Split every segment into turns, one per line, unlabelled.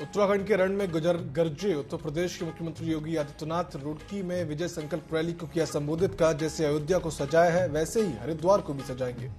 उत्तराखंड के रण में गरजे उत्तर प्रदेश के मुख्यमंत्री योगी आदित्यनाथ रुड़की में विजय संकल्प रैली को किया संबोधित। कहा जैसे अयोध्या को सजाया है वैसे ही हरिद्वार को भी सजाएंगे।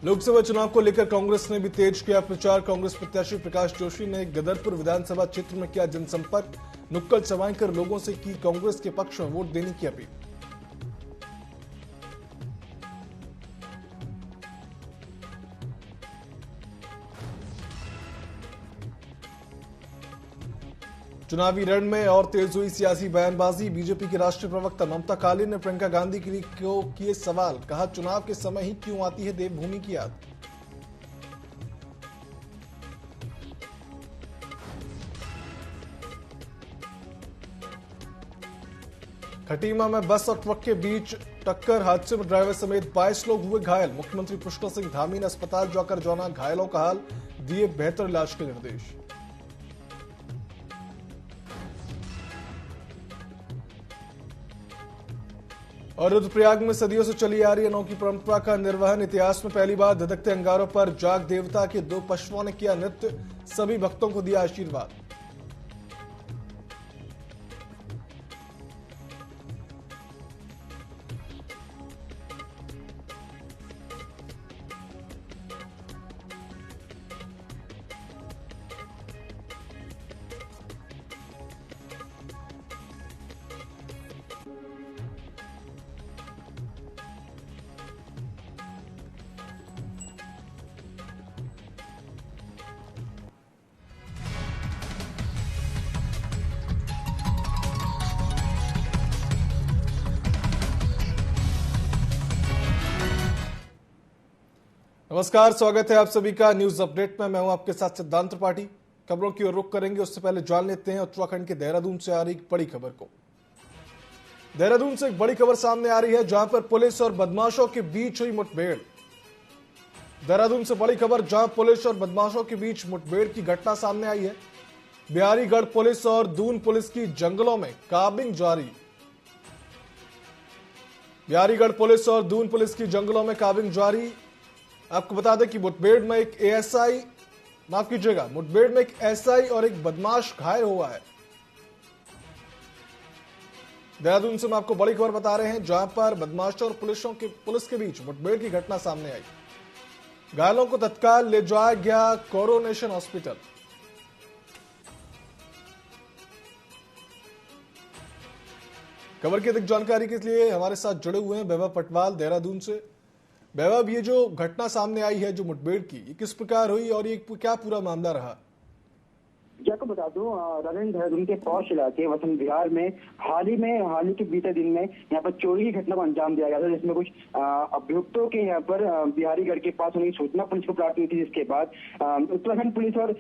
लोकसभा चुनाव को लेकर कांग्रेस ने भी तेज किया प्रचार। कांग्रेस प्रत्याशी प्रकाश जोशी ने गदरपुर विधानसभा क्षेत्र में किया जनसंपर्क। नुक्कड़ सभाएं कर लोगों से की कांग्रेस के पक्ष में वोट देने की अपील। चुनावी रण में और तेज हुई सियासी बयानबाजी। बीजेपी के राष्ट्रीय प्रवक्ता ममता काली ने प्रियंका गांधी को किए सवाल। कहा चुनाव के समय ही क्यों आती है देवभूमि की याद। खटीमा में बस और ट्रक के बीच टक्कर। हादसे में ड्राइवर समेत 22 लोग हुए घायल। मुख्यमंत्री पुष्कर सिंह धामी ने अस्पताल जाकर जाना घायलों का हाल, दिए बेहतर इलाज के निर्देश। और रुद्रप्रयाग में सदियों से चली आ रही अनोखी परंपरा का निर्वहन। इतिहास में पहली बार धधकते अंगारों पर जाग देवता के 2 पशुओं ने किया नृत्य। सभी भक्तों को दिया आशीर्वाद। नमस्कार, स्वागत है आप सभी का न्यूज अपडेट में। मैं हूं आपके साथ सिद्धांत त्रिपाठी। खबरों की ओर रुख करेंगे, उससे पहले जान लेते हैं उत्तराखंड के देहरादून से आ रही एक बड़ी खबर को। देहरादून से एक बड़ी खबर सामने आ रही है जहां पर पुलिस और बदमाशों के बीच हुई मुठभेड़। देहरादून से बड़ी खबर जहां पुलिस और बदमाशों के बीच मुठभेड़ की घटना सामने आई है। बिहारीगढ़ पुलिस और दून पुलिस की जंगलों में काबिंग जारी। बिहारीगढ़ पुलिस और दून पुलिस की जंगलों में काबिंग जारी। आपको बता दें कि मुठभेड़ में एक एएसआई और एक बदमाश घायल हुआ है। देहरादून से हम आपको बड़ी खबर बता रहे हैं जहां पर बदमाशों और पुलिस के बीच मुठभेड़ की घटना सामने आई। घायलों को तत्काल ले जाया गया कोरोनेशन हॉस्पिटल। खबर की अधिक जानकारी के लिए हमारे साथ जुड़े हुए हैं वैभव पटवाल देहरादून से। वैभव, ये जो घटना सामने आई है जो मुठभेड़ की, ये किस प्रकार हुई और ये क्या पूरा मामला रहा?
आपको बता दूं, रविंद्र देहरादून के पौष इलाके वसंत विहार में हाल ही के बीते दिन में यहाँ पर चोरी की घटना को अंजाम दिया गया था, जिसमें कुछ अभियुक्तों के यहाँ पर बिहारीगढ़ के पास उनकी सूचना पुलिस को प्राप्त हुई थी। जिसके बाद उत्तराखंड पुलिस और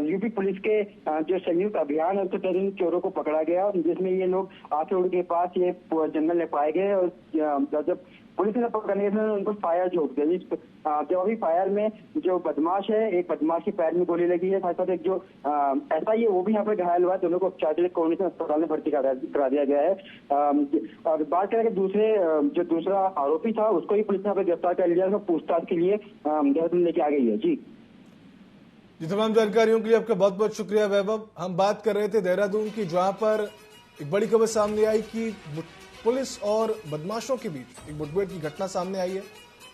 यूपी पुलिस के जो संयुक्त अभियान है उसके तहत चोरों को पकड़ा गया, जिसमें ये लोग आथोड़ के पास ये जंगल में पाए गए। और जब पुलिस ने पकड़ने के उनको फायर झोंक दिया। जब अभी फायर में जो बदमाश है, एक बदमाश के पैर में गोली लगी है, साथ साथ एक जो एसआई है वो भी यहाँ पर घायल हुआ है। दोनों को उपचार के लिए कोरोनेशन अस्पताल में भर्ती करा दिया गया है। और बात करें कि दूसरा आरोपी था उसको ही पुलिस ने यहाँ पर गिरफ्तार कर लिया, उसको पूछताछ के लिए देहरादून लेके आ गई है। जी
तमाम जानकारियों के लिए आपका बहुत बहुत शुक्रिया वैभव। हम बात कर रहे थे देहरादून की, जहां पर एक बड़ी खबर सामने आई कि पुलिस और बदमाशों के बीच एक मुठभेड़ की घटना सामने आई है।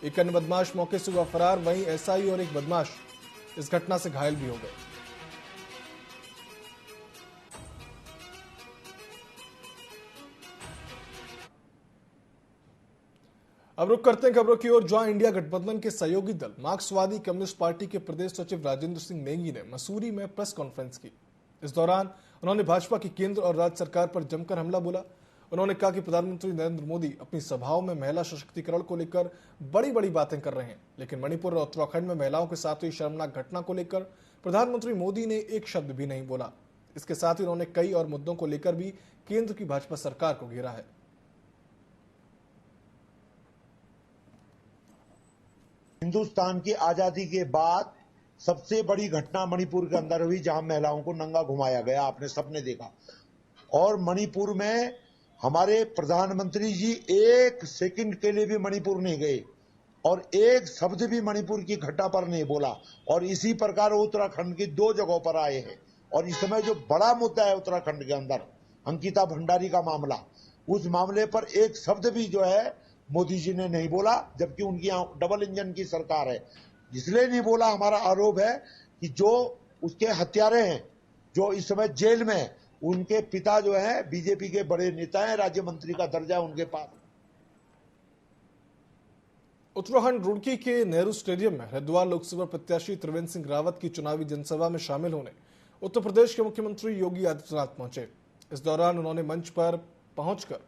एक अन्य बदमाश मौके से हुआ फरार, वहीं एसआई और एक बदमाश इस घटना से घायल भी हो गए। अब रुक करते हैं खबरों की ओर, जहां इंडिया गठबंधन के सहयोगी दल मार्क्सवादी कम्युनिस्ट पार्टी के प्रदेश सचिव राजेंद्र सिंह नेगी ने मसूरी में प्रेस कॉन्फ्रेंस की। इस दौरान उन्होंने भाजपा की केंद्र और राज्य सरकार पर जमकर हमला बोला। उन्होंने कहा कि प्रधानमंत्री नरेंद्र मोदी अपनी सभाओं में महिला सशक्तिकरण को लेकर बड़ी बड़ी बातें कर रहे हैं, लेकिन मणिपुर और उत्तराखंड में महिलाओं के साथ हुई शर्मनाक घटना को लेकर प्रधानमंत्री मोदी ने एक शब्द भी नहीं बोला। इसके साथ ही उन्होंने कई और मुद्दों को लेकर भी केंद्र की भाजपा सरकार को घेरा है।
हिंदुस्तान की आजादी के बाद सबसे बड़ी घटना मणिपुर के अंदर हुई, जहां महिलाओं को नंगा घुमाया गया, आपने सबने देखा। और मणिपुर में हमारे प्रधानमंत्री जी एक सेकंड के लिए भी मणिपुर नहीं गए और एक शब्द भी मणिपुर की घटना पर नहीं बोला। और इसी प्रकार उत्तराखंड की 2 जगहों पर आए हैं। और इस समय जो बड़ा मुद्दा है उत्तराखंड के अंदर अंकिता भंडारी का मामला, उस मामले पर एक शब्द भी जो है मोदी जी ने नहीं बोला, जबकि उनकी यहाँ डबल इंजन की सरकार है। इसलिए नहीं बोला, हमारा आरोप है कि जो उसके हत्यारे हैं जो इस समय जेल में, उनके पिता जो है बीजेपी के बड़े नेता हैं, राज्य मंत्री का दर्जा है उनके पास।
उत्तराखंड रुड़की के नेहरू स्टेडियम में हरिद्वार लोकसभा प्रत्याशी त्रिवेंद्र सिंह रावत की चुनावी जनसभा में शामिल होने उत्तर प्रदेश के मुख्यमंत्री योगी आदित्यनाथ पहुंचे। इस दौरान उन्होंने मंच पर पहुंचकर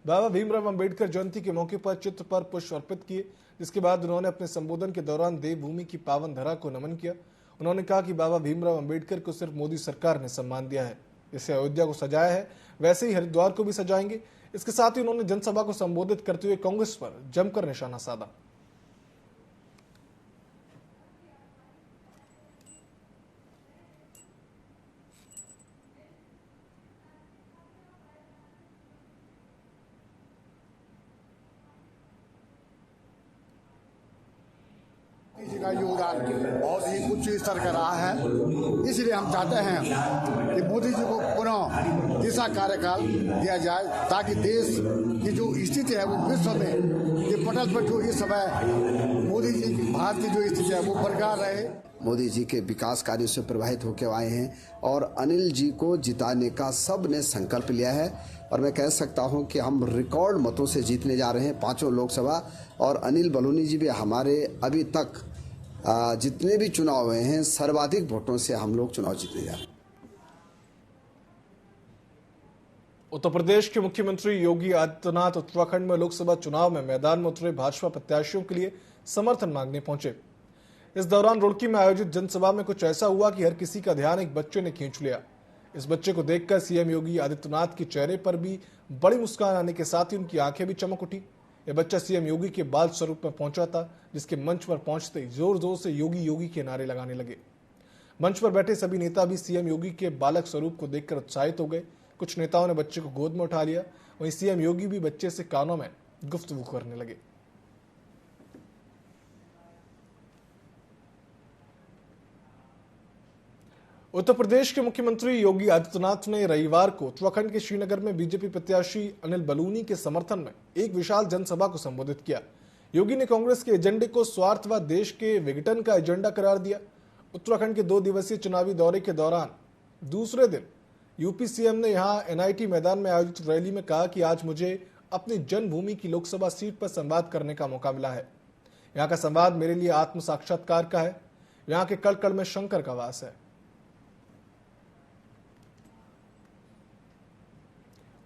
बाबा भीमराव अंबेडकर जयंती के मौके पर चित्र पर पुष्प अर्पित किए, जिसके बाद उन्होंने अपने संबोधन के दौरान देवभूमि की पावन धरा को नमन किया। उन्होंने कहा कि बाबा भीमराव अंबेडकर को सिर्फ मोदी सरकार ने सम्मान दिया है, जैसे अयोध्या को सजाया है वैसे ही हरिद्वार को भी सजाएंगे। इसके साथ ही उन्होंने जनसभा को संबोधित करते हुए कांग्रेस पर जमकर निशाना साधा।
जी का योगदान बहुत ही उच्च स्तर का रहा है, इसलिए हम चाहते हैं कि मोदी जी को पुनः तीसरा कार्यकाल दिया जाए ताकि देश की जो स्थिति है वो विश्व में ये पटल पर जो इस समय मोदी जी भारत की जो स्थिति है वो बरकरार रहे।
मोदी जी के विकास कार्यों से प्रभावित होकर आए हैं और अनिल जी को जिताने का सब ने संकल्प लिया है और मैं कह सकता हूं कि हम रिकॉर्ड मतों से जीतने जा रहे हैं 5 लोकसभा। और अनिल बलूनी जी भी हमारे अभी तक जितने भी चुनाव हुए हैं सर्वाधिक वोटों से हम लोग चुनाव जीतने जा रहे हैं।
उत्तर प्रदेश के मुख्यमंत्री योगी आदित्यनाथ उत्तराखंड में लोकसभा चुनाव में मैदान में उतरे भाजपा प्रत्याशियों के लिए समर्थन मांगने पहुंचे। इस दौरान रुड़की में आयोजित जनसभा में कुछ ऐसा हुआ कि हर किसी का ध्यान एक बच्चे ने खींच लिया। इस बच्चे को देखकर सीएम योगी आदित्यनाथ के चेहरे पर भी बड़ी मुस्कान आने के साथ ही उनकी आंखें भी चमक उठी। यह बच्चा सीएम योगी के बाल स्वरूप में पहुंचा था, जिसके मंच पर पहुंचते ही जोर जोर से योगी योगी के नारे लगाने लगे। मंच पर बैठे सभी नेता भी सीएम योगी के बालक स्वरूप को देखकर उत्साहित हो गए। कुछ नेताओं ने बच्चे को गोद में उठा लिया, वहीं सीएम योगी भी बच्चे से कानों में गुफ्तगू करने लगे। उत्तर प्रदेश के मुख्यमंत्री योगी आदित्यनाथ ने रविवार को उत्तराखंड के श्रीनगर में बीजेपी प्रत्याशी अनिल बलूनी के समर्थन में एक विशाल जनसभा को संबोधित किया। योगी ने कांग्रेस के एजेंडे को स्वार्थ व देश के विघटन का एजेंडा करार दिया। उत्तराखंड के 2 दिवसीय चुनावी दौरे के दौरान दूसरे दिन यूपी सीएम ने यहां एनआईटी मैदान में आयोजित रैली में कहा कि आज मुझे अपनी जन्मभूमि की लोकसभा सीट पर संवाद करने का मौका मिला है। यहाँ का संवाद मेरे लिए आत्म साक्षात्कार का है। यहाँ के कण कण में शंकर का वास है।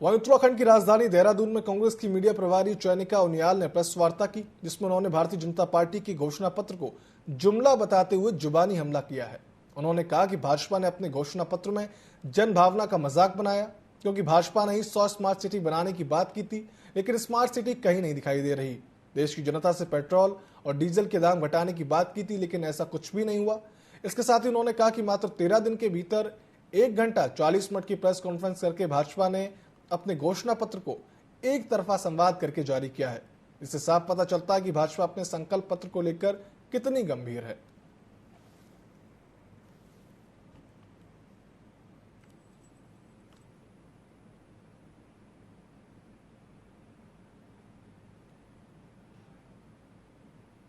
वहीं उत्तराखंड की राजधानी देहरादून में कांग्रेस की मीडिया प्रभारी चयनिका उनियाल ने प्रेस वार्ता की, जिसमें उन्होंने भारतीय जनता पार्टी की घोषणा पत्र को जुमला बताते हुए जुबानी हमला किया है। उन्होंने कहा कि भाजपा ने अपने घोषणा पत्र में जन भावना का मजाक बनाया, क्योंकि भाजपा ने ही 100 स्मार्ट सिटी बनाने की बात की थी, लेकिन स्मार्ट सिटी कहीं नहीं दिखाई दे रही। देश की जनता से पेट्रोल और डीजल के दाम घटाने की बात की थी, लेकिन ऐसा कुछ भी नहीं हुआ। इसके साथ ही उन्होंने कहा कि मात्र 13 दिन के भीतर 1 घंटा 40 मिनट की प्रेस कॉन्फ्रेंस करके भाजपा ने अपने घोषणा पत्र को एक तरफा संवाद करके जारी किया है। इससे साफ पता चलता है कि भाजपा अपने संकल्प पत्र को लेकर कितनी गंभीर है।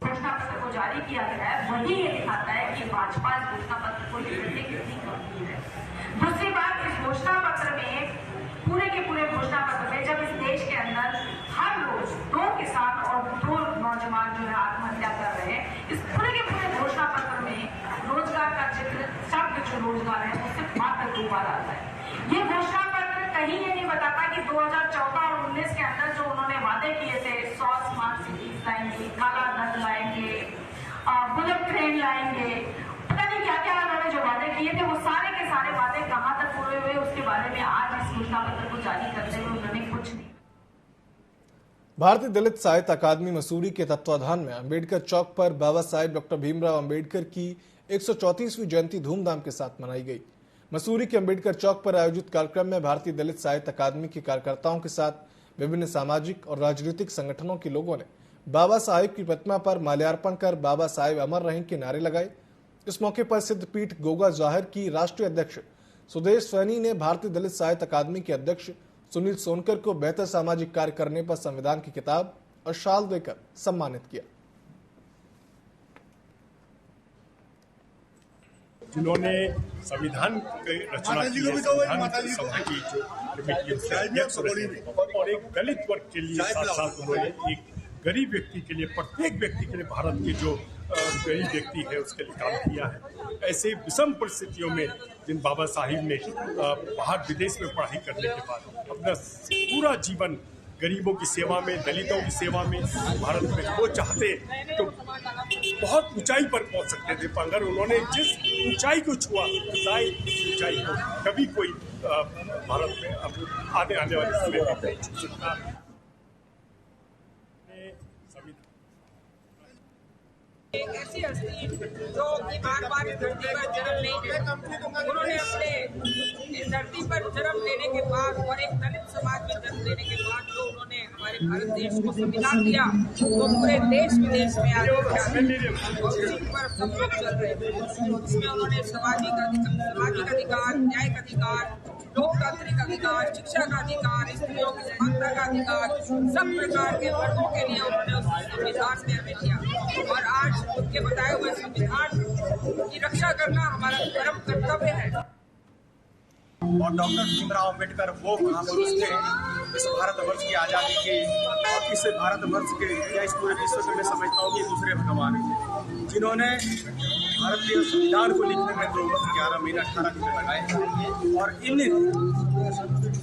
घोषणा पत्र को जारी किया गया है, वही ये दिखाता है कि भाजपा इस घोषणा पत्र को लेकर कितनी गंभीर है। दूसरी बात, इस घोषणा पत्र में पूरे के पूरे घोषणा पत्र में जब इस देश के अंदर हर रोज 2 किसान और 2 नौजवान जो है आत्महत्या कर रहे हैं, इस पूरे के पूरे घोषणा पत्र में रोजगार का जिक्र, शब्द जो रोजगार है वो सिर्फ मात्र 2 बार आता है। ये घोषणा पत्र कहीं ये नहीं बताता कि 2014 और 19 के अंदर जो उन्होंने वादे किए थे, 100 स्मार्ट सिटीज लाएंगे, काला धन लाएंगे, बुलेट ट्रेन लाएंगे, पता नहीं क्या क्या उन्होंने जो वादे किए थे, वो सारे के सारे वादे कहां तक पूरे हुए, उसके बारे में आज इस घोषणा पत्र को जारी करते हुए उन्होंने कुछ नहीं।
भारतीय दलित साहित्य अकादमी मसूरी के तत्वाधान में अंबेडकर चौक पर बाबा साहेब डॉक्टर भीमराव अंबेडकर की 134वीं जयंती धूमधाम के साथ मनाई गई। मसूरी के अंबेडकर चौक पर आयोजित कार्यक्रम में भारतीय दलित साहित्य अकादमी के कार्यकर्ताओं के साथ विभिन्न सामाजिक और राजनीतिक संगठनों के लोगों ने बाबा साहेब की प्रतिमा पर माल्यार्पण कर बाबा साहेब अमर रहें के नारे लगाए। इस मौके पर सिद्धपीठ गोगा जाहिर की राष्ट्रीय अध्यक्ष सुदेश सैनी ने भारतीय दलित साहित्य अकादमी के अध्यक्ष सुनील सोनकर को बेहतर सामाजिक कार्य करने पर संविधान की किताब और शाल देकर सम्मानित किया।
जिन्होंने संविधान की रचना की है, संविधान सभा की जो कमेटी के अध्यक्ष रहे और एक दलित वर्ग के लिए साथ साथ उन्होंने एक गरीब व्यक्ति के लिए, प्रत्येक व्यक्ति के लिए, भारत के जो गरीब व्यक्ति है उसके लिए काम किया है। ऐसे विषम परिस्थितियों में जिन बाबा साहिब ने बाहर विदेश में पढ़ाई करने के बाद अपना पूरा जीवन गरीबों की सेवा में, दलितों की सेवा में भारत में, वो चाहते तो बहुत ऊंचाई पर पहुंच सकते थे, पर अगर उन्होंने जिस ऊंचाई को छुआ शायद इस ऊंचाई को कभी कोई भारत में अब आने वाले समय में नहीं छू सकता।
एक ऐसी हस्ती जो कि बार-बार इस धरती पर जन्म नहीं लेता, उन्होंने अपने इस धरती पर जन्म लेने के बाद और एक दलित समाज में जन्म लेने के बाद जो उन्होंने हमारे भारत देश को संविधान दिया, तो पूरे देश विदेश में आगे और उसी पर सब लोग चल रहे थे। उसमें उन्होंने सामाजिक अधिकार, न्यायिक अधिकार, लोकतांत्रिक अधिकार, शिक्षा का अधिकार, स्त्रियों की समानता का अधिकार, सब प्रकार के वर्गों के लिए उन्होंने उस संविधान में हमें दिया और आज उनके बताए हुए संविधान की रक्षा करना हमारा परम कर्तव्य है।
और डॉक्टर भीमराव अम्बेडकर वो महापुरुष थे इस भारतवर्ष की आज़ादी के और इस भारतवर्ष के या इस पूरे विश्व के मैं समझता हूँ कि दूसरे भगवान हैं, जिन्होंने भारतीय संविधान को लिखने में 2 वर्ष 11 महीने 18 दिन लगाए और इन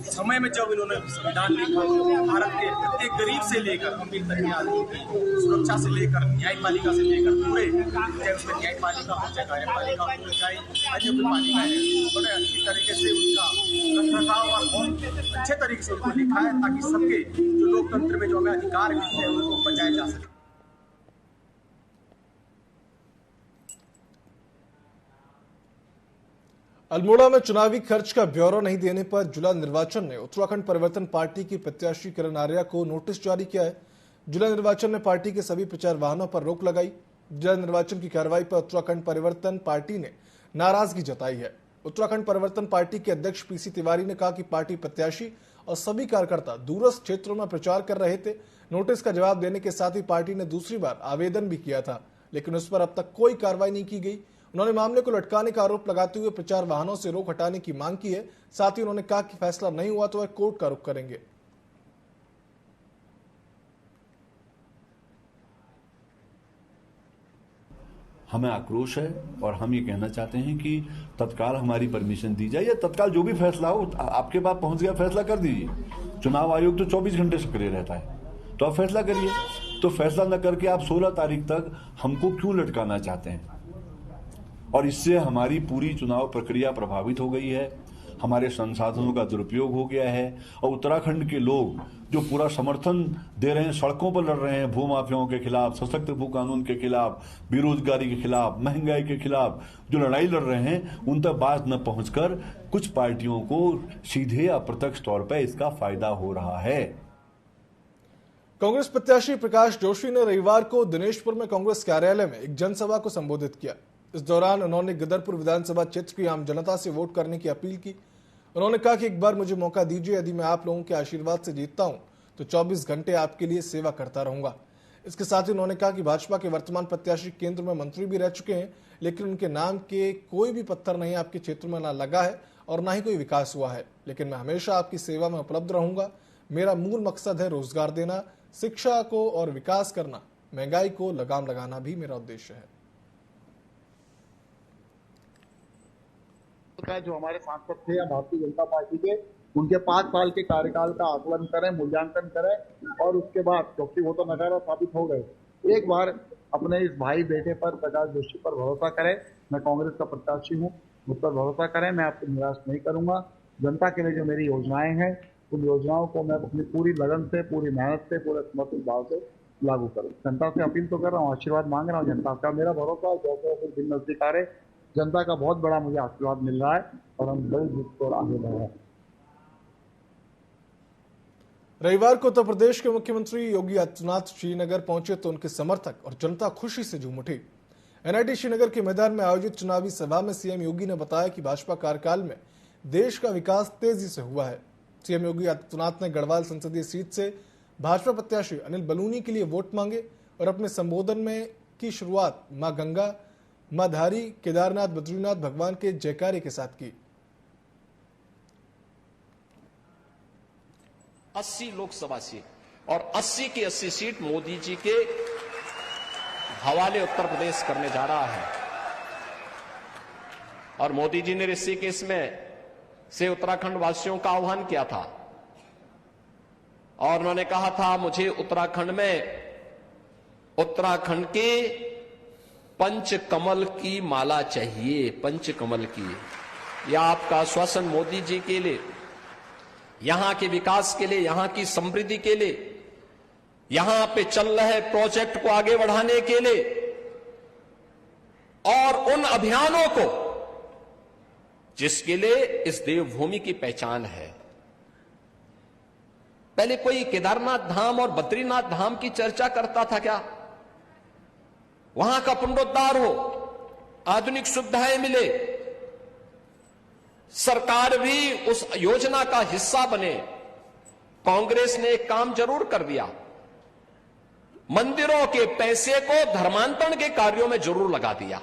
समय में जब इन्होंने संविधान लिखा भारत के प्रत्येक गरीब से लेकर अमीर तक के आदमी की सुरक्षा से लेकर न्यायपालिका से लेकर पूरे, चाहे उसमें न्यायपालिका हो, चाहे कार्यपालिका हो, चाहे अन्य पालिका है, बड़े अच्छी तरीके से उसका रखरखाव और बहुत अच्छे तरीके से उनको लिखा है ताकि सबके जो लोकतंत्र में जो हमें अधिकार मिलते हैं उनको बचाया जा सके।
अल्मोड़ा में चुनावी खर्च का ब्यौरा नहीं देने पर जिला निर्वाचन ने उत्तराखंड परिवर्तन पार्टी की प्रत्याशी किरण आर्या को नोटिस जारी किया है। जिला निर्वाचन ने पार्टी के सभी प्रचार वाहनों पर रोक लगाई। जिला निर्वाचन की कार्रवाई पर उत्तराखंड परिवर्तन पार्टी ने नाराजगी जताई है। उत्तराखंड परिवर्तन पार्टी के अध्यक्ष पीसी तिवारी ने कहा कि पार्टी प्रत्याशी और सभी कार्यकर्ता दूरस्थ क्षेत्रों में प्रचार कर रहे थे। नोटिस का जवाब देने के साथ ही पार्टी ने दूसरी बार आवेदन भी किया था, लेकिन उस पर अब तक कोई कार्रवाई नहीं की गई। उन्होंने मामले को लटकाने का आरोप लगाते हुए प्रचार वाहनों से रोक हटाने की मांग की है। साथ ही उन्होंने कहा कि फैसला नहीं हुआ तो वह कोर्ट का रुख करेंगे।
हमें आक्रोश है और हम ये कहना चाहते हैं कि तत्काल हमारी परमिशन दी जाए या तत्काल जो भी फैसला हो आपके पास पहुंच गया फैसला कर दीजिए। चुनाव आयोग तो 24 घंटे सक्रिय रहता है, तो आप फैसला करिए। तो फैसला न करके आप 16 तारीख तक हमको क्यों लटकाना चाहते हैं? और इससे हमारी पूरी चुनाव प्रक्रिया प्रभावित हो गई है, हमारे संसाधनों का दुरुपयोग हो गया है और उत्तराखंड के लोग जो पूरा समर्थन दे रहे हैं, सड़कों पर लड़ रहे हैं भूमाफियाओं के खिलाफ, सशक्त भू कानून के खिलाफ, बेरोजगारी के खिलाफ, महंगाई के खिलाफ जो लड़ाई लड़ रहे हैं, उन तक बात न पहुंचकर कुछ पार्टियों को सीधे अप्रत्यक्ष तौर पर इसका फायदा हो रहा है।
कांग्रेस प्रत्याशी प्रकाश जोशी ने रविवार को दिनेशपुर में कांग्रेस कार्यालय में एक जनसभा को संबोधित किया। इस दौरान उन्होंने गिदरपुर विधानसभा क्षेत्र की आम जनता से वोट करने की अपील की। उन्होंने कहा कि एक बार मुझे मौका दीजिए, यदि मैं आप लोगों के आशीर्वाद से जीतता हूं तो 24 घंटे आपके लिए सेवा करता रहूंगा। इसके साथ ही उन्होंने कहा कि भाजपा के वर्तमान प्रत्याशी केंद्र में मंत्री भी रह चुके हैं, लेकिन उनके नाम के कोई भी पत्थर नहीं आपके क्षेत्र में ना लगा है और ना ही कोई विकास हुआ है, लेकिन मैं हमेशा आपकी सेवा में उपलब्ध रहूंगा। मेरा मूल मकसद है रोजगार देना, शिक्षा को और विकास करना, महंगाई को लगाम लगाना भी मेरा उद्देश्य है।
जो हमारे सांसद थे या भारतीय जनता पार्टी के, उनके 5 साल के कार्यकाल का आकलन करें, मूल्यांकन करें और उसके बाद, क्योंकि वो तो नकारा साबित हो गए, एक बार अपने इस भाई बेटे पर, प्रकाश जोशी पर भरोसा करें। मैं कांग्रेस का प्रत्याशी हूँ, मुझ पर भरोसा करें, मैं आपको निराश नहीं करूंगा। जनता के लिए जो मेरी योजनाएं हैं, उन योजनाओं को मैं अपनी पूरी लगन से, पूरी मेहनत से, पूरे समर्पित भाव से लागू करूँ। जनता से अपील तो कर रहा हूँ, आशीर्वाद मांग रहा हूँ जनता का। मेरा भरोसा है जैसे दिन नजदीक आ रहे जनता का बहुत बड़ा मुझे आशीर्वाद मिल रहा है और हम बड़ी जीत को आगे बढ़ रहे हैं।
रविवार को उत्तर प्रदेश के मुख्यमंत्री योगी आदित्यनाथ श्रीनगर पहुंचे तो उनके समर्थक और जनता खुशी से झूम उठी। एनआईटी श्रीनगर के मैदान में आयोजित चुनावी सभा में सीएम योगी ने बताया कि भाजपा कार्यकाल में देश का विकास तेजी से हुआ है। सीएम योगी आदित्यनाथ ने गढ़वाल संसदीय सीट से भाजपा प्रत्याशी अनिल बलूनी के लिए वोट मांगे और अपने संबोधन में की शुरुआत मां गंगा, मां धारी, केदारनाथ, बद्रीनाथ भगवान के जयकारे के साथ की।
80 लोकसभा सीट और 80 की 80 सीट मोदी जी के हवाले उत्तर प्रदेश करने जा रहा है। और मोदी जी ने ऋषिकेश में से उत्तराखंड वासियों का आह्वान किया था और उन्होंने कहा था मुझे उत्तराखंड के पंचकमल की माला चाहिए, पंचकमल की। यह आपका आश्वासन मोदी जी के लिए, यहां के विकास के लिए, यहां की समृद्धि के लिए, यहां पे चल रहे प्रोजेक्ट को आगे बढ़ाने के लिए और उन अभियानों को जिसके लिए इस देवभूमि की पहचान है। पहले कोई केदारनाथ धाम और बद्रीनाथ धाम की चर्चा करता था क्या? वहां का पुनरुद्धार हो, आधुनिक सुविधाएं मिले, सरकार भी उस योजना का हिस्सा बने। कांग्रेस ने एक काम जरूर कर दिया, मंदिरों के पैसे को धर्मांतरण के कार्यों में जरूर लगा दिया,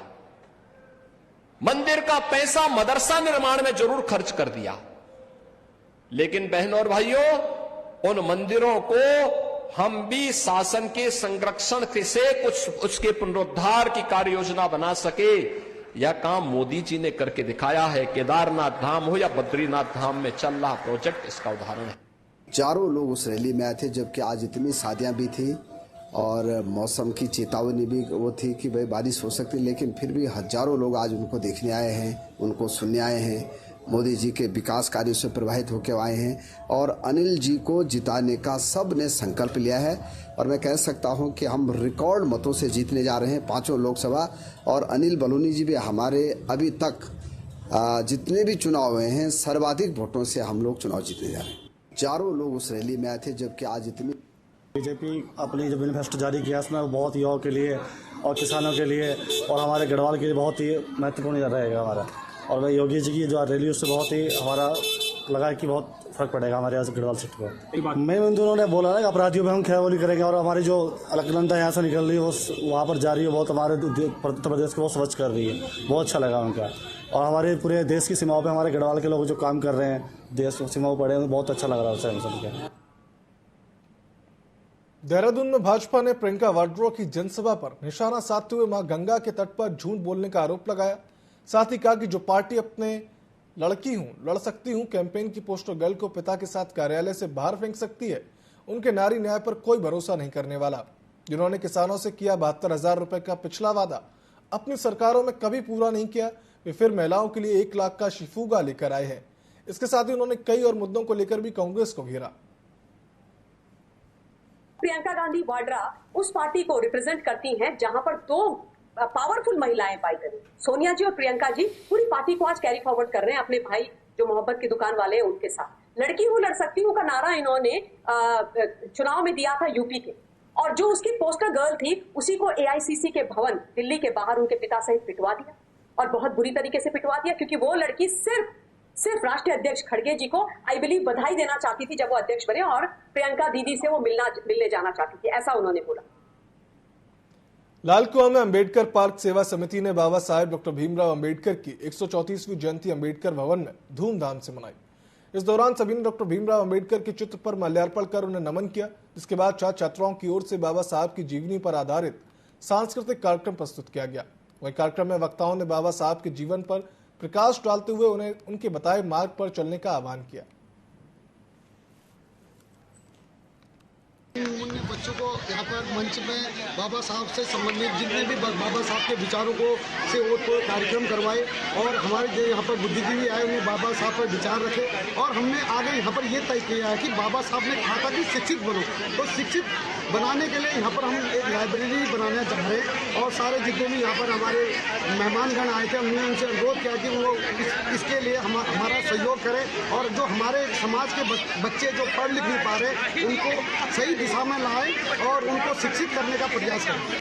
मंदिर का पैसा मदरसा निर्माण में जरूर खर्च कर दिया। लेकिन बहनों और भाइयों, उन मंदिरों को हम भी शासन के संरक्षण से कुछ उसके पुनरुद्धार की कार्य योजना बना सके, यह काम मोदी जी ने करके दिखाया है। केदारनाथ धाम हो या बद्रीनाथ धाम में चल रहा प्रोजेक्ट इसका उदाहरण है।
चारों लोग उस रैली में आए थे, जबकि आज इतनी शादियां भी थी और मौसम की चेतावनी भी वो थी कि भाई बारिश हो सकती, लेकिन फिर भी हजारों लोग आज उनको देखने आए हैं, उनको सुनने आए हैं, मोदी जी के विकास कार्यों से प्रभावित होकर आए हैं और अनिल जी को जिताने का सब ने संकल्प लिया है। और मैं कह सकता हूं कि हम रिकॉर्ड मतों से जीतने जा रहे हैं पांचों लोकसभा, और अनिल बलूनी जी भी हमारे अभी तक जितने भी चुनाव हुए हैं सर्वाधिक वोटों से हम लोग चुनाव जीतने जा रहे हैं। चारों लोग उस रैली में आए थे, जबकि आज इतनी
बीजेपी अपनी जो मैनिफेस्टो जारी किया उसमें बहुत युवाओं के लिए और किसानों के लिए और हमारे गढ़वाल के लिए बहुत ही महत्वपूर्ण रहेगा हमारा। और वह योगी जी की जो रैली उससे बहुत ही हमारा लगा कि बहुत फर्क पड़ेगा हमारे यहाँ से गढ़वाल सीट पर। मैं उन दोनों ने बोला ना कि अपराधियों में हम खैरवली करेंगे और हमारी जो अलकनंदा यहाँ से निकल रही है वो वहाँ पर जा रही है, बहुत हमारे उत्तर प्रदेश को बहुत स्वच्छ कर रही है, बहुत अच्छा लगा उनका। और हमारे पूरे देश की सीमाओं पर हमारे गढ़वाल के लोग जो काम कर रहे हैं, देश सीमाओं पड़े हैं, बहुत अच्छा लग रहा है उनके।
देहरादून में भाजपा ने प्रियंका वाड्रा की जनसभा पर निशाना साधते हुए मां गंगा के तट पर झूठ बोलने का आरोप लगाया। साथ ही कहा कि जो पार्टी अपने लड़की हूं, लड़ सकती हूं कैंपेन की पोस्टर गर्ल को पिता के साथ कार्यालय से बाहर फेंक सकती है, उनके नारी न्याय पर कोई भरोसा नहीं करने वाला। जिन्होंने किसानों से किया 72,000 रुपए का पिछला वादा अपनी सरकारों में कभी पूरा नहीं किया, वे फिर महिलाओं के लिए 1 लाख का शिफूगा लेकर आए हैं। इसके साथ ही उन्होंने कई और मुद्दों को लेकर भी कांग्रेस को घेरा।
प्रियंका गांधी वाड्रा उस पार्टी को रिप्रेजेंट करती हैं जहां पर 2 पावरफुल महिलाएं पाई गई, सोनिया जी और प्रियंका जी पूरी पार्टी को आज कैरी फॉरवर्ड कर रहे हैं अपने भाई जो मोहब्बत की दुकान वाले हैं उनके साथ। लड़की हूं लड़ सकती हूं का नारा इन्होंने चुनाव में दिया था यूपी के, और जो उसकी पोस्टर गर्ल थी उसी को एआईसीसी के भवन दिल्ली के बाहर उनके पिता सहित पिटवा दिया, और बहुत बुरी तरीके से पिटवा दिया, क्योंकि वो लड़की सिर्फ राष्ट्रीय अध्यक्ष खड़गे जी को आई बिलीव बधाई देना चाहती थी जब वो अध्यक्ष बने, और प्रियंका दीदी से वो मिलने जाना चाहती थी, ऐसा उन्होंने बोला।
लाल कुआं में अंबेडकर पार्क सेवा समिति ने बाबा साहेब डॉक्टर भीमराव अंबेडकर की 134वीं जयंती अंबेडकर भवन में धूमधाम से मनाई। इस दौरान सभी ने डॉक्टर भीमराव अंबेडकर के चित्र पर माल्यार्पण कर उन्हें नमन किया। इसके बाद छात्र छात्राओं की ओर से बाबा साहब की जीवनी पर आधारित सांस्कृतिक कार्यक्रम प्रस्तुत किया गया। वहीं कार्यक्रम में वक्ताओं ने बाबा साहब के जीवन पर प्रकाश डालते हुए उन्हें उनके बताए मार्ग पर चलने का आह्वान किया।
इच्छुक हो यहाँ पर मंच में बाबा साहब से संबंधित जितने भी बाबा साहब के विचारों को से वो कार्यक्रम करवाए और हमारे जो यहाँ पर बुद्धिजीवी आए उन्हें बाबा साहब पर विचार रखे। और हमने आगे यहाँ पर ये तय किया है कि बाबा साहब ने कहा था कि शिक्षित बनो, तो शिक्षित बनाने के लिए यहाँ पर हम एक लाइब्रेरी बनाना चाह रहे हैं। और सारे जितने भी यहाँ पर हमारे मेहमानगण आए थे हमने उनसे अनुरोध किया कि वो इसके लिए हमारा सहयोग करें और जो हमारे समाज के बच्चे जो पढ़ लिख नहीं पा रहे उनको सही दिशा में लाएं और उनको शिक्षित करने का प्रयास करें।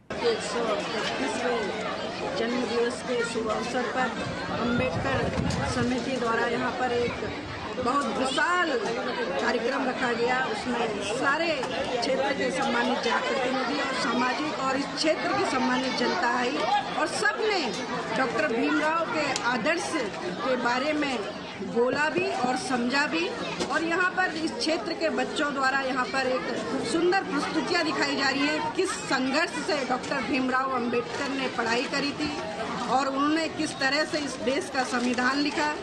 125वें जन्म दिवस के शुभ अवसर पर अम्बेडकर समिति द्वारा यहाँ पर एक बहुत विशाल कार्यक्रम रखा गया। उसमें सारे क्षेत्र के सम्मानित जनप्रतिनिधि और सामाजिक और इस क्षेत्र की सम्मानित जनता आई और सबने डॉक्टर भीमराव के आदर्श के बारे में बोला भी और समझा भी। और यहाँ पर इस क्षेत्र के बच्चों द्वारा यहाँ पर एक सुंदर प्रस्तुतियाँ दिखाई जा रही हैं किस संघर्ष से डॉक्टर भीमराव अंबेडकर ने पढ़ाई करी थी और उन्होंने किस तरह से इस देश का संविधान लिखा।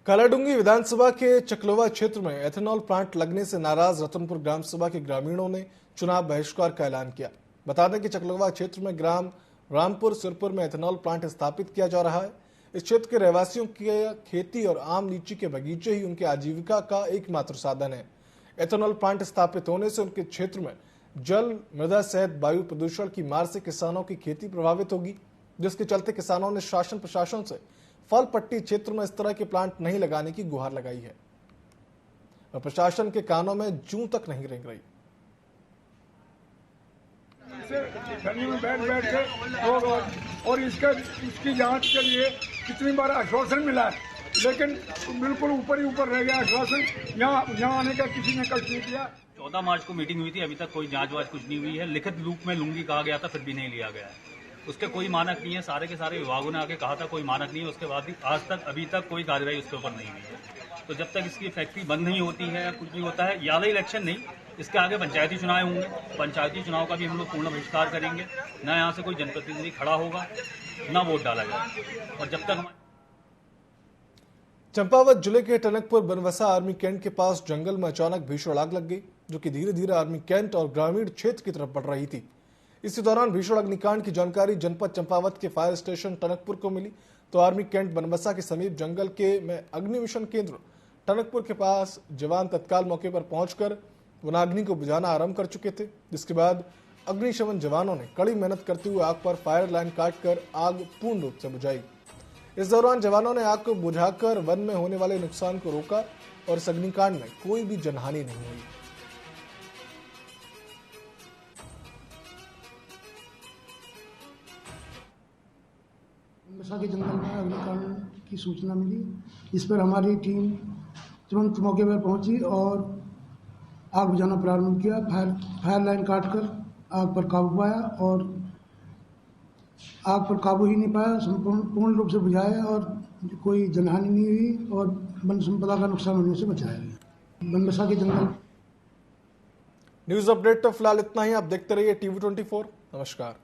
कालाडूंगी विधानसभा के चकलोवा क्षेत्र में एथेनॉल प्लांट लगने से नाराज रतनपुर ग्राम सभा के ग्रामीणों ने चुनाव बहिष्कार का ऐलान किया। बता दें कि चकलोवा क्षेत्र में ग्राम रामपुर सिरपुर में एथेनॉल प्लांट स्थापित किया जा रहा है। इस क्षेत्र के रहवासियों की खेती और आम लीची के बगीचे ही उनके आजीविका का एकमात्र साधन है। एथेनॉल प्लांट स्थापित होने से उनके क्षेत्र में जल, मृदा सहित वायु प्रदूषण की मार से किसानों की खेती प्रभावित होगी, जिसके चलते किसानों ने शासन प्रशासन से फल पट्टी क्षेत्र में इस तरह के प्लांट नहीं लगाने की गुहार लगाई है और प्रशासन के कानों में जूं तक नहीं रेंग रही।
ठंडी में बैठ के और इसकी जांच के लिए कितनी बार आश्वासन मिला है, लेकिन बिल्कुल ऊपर ही ऊपर रह गया आश्वासन। यहाँ आने का किसी ने कष्ट नहीं किया।
14 मार्च को मीटिंग हुई थी, अभी तक कोई जांच वाच कुछ नहीं हुई है। लिखित रूप में लूंगी कहा गया था, फिर भी नहीं लिया गया है। उसके कोई मानक नहीं है। सारे के सारे विभागों ने आके कहा था कोई मानक नहीं है। उसके बाद भी आज तक अभी तक कोई कार्रवाई उसके ऊपर नहीं हुई है। तो जब तक इसकी फैक्ट्री बंद नहीं होती है या कुछ नहीं होता है, याद इलेक्शन नहीं, इसके आगे पंचायती चुनाव होंगे। पंचायती चुनाव का भी हम लोग पूर्ण बहिष्कार करेंगे। न यहाँ से कोई जनप्रतिनिधि खड़ा होगा, न वोट डाला जाएगा। और जब तक
चंपावत जिले के टनकपुर बनवसा आर्मी कैंट के पास जंगल में अचानक भीषण आग लग गई, जो कि धीरे धीरे आर्मी कैंट और ग्रामीण क्षेत्र की तरफ बढ़ रही थी। इसी दौरान भीषण अग्निकांड की जानकारी जनपद चंपावत के फायर स्टेशन टनकपुर को मिली, तो आर्मी कैंट बनवसा के समीप जंगल के में अग्निमिशन केंद्र टनकपुर के पास जवान तत्काल मौके पर पहुंचकर वनाग्नि को बुझाना आरंभ कर चुके थे। जिसके बाद अग्निशमन जवानों ने कड़ी मेहनत करते हुए आग पर फायर लाइन काटकर आग पूर्ण रूप से बुझाई। इस दौरान जवानों ने आग को बुझाकर वन में होने वाले नुकसान को रोका और इस अग्निकांड में कोई भी जनहानि नहीं हुई।
बनवसा के जंगल में अग्निकांड की सूचना मिली। इस पर हमारी टीम तुरंत मौके पर पहुंची और आग बुझाना प्रारंभ किया। फायर लाइन काटकर आग पर काबू पाया और आग पर काबू ही नहीं पाया, पूर्ण रूप से बुझाया और कोई जनहानि नहीं हुई और वन संपदा का नुकसान होने से बचाया गया। बनवसा के जंगल।
न्यूज अपडेट तो फिलहाल इतना ही। आप देखते रहिए TV24। नमस्कार।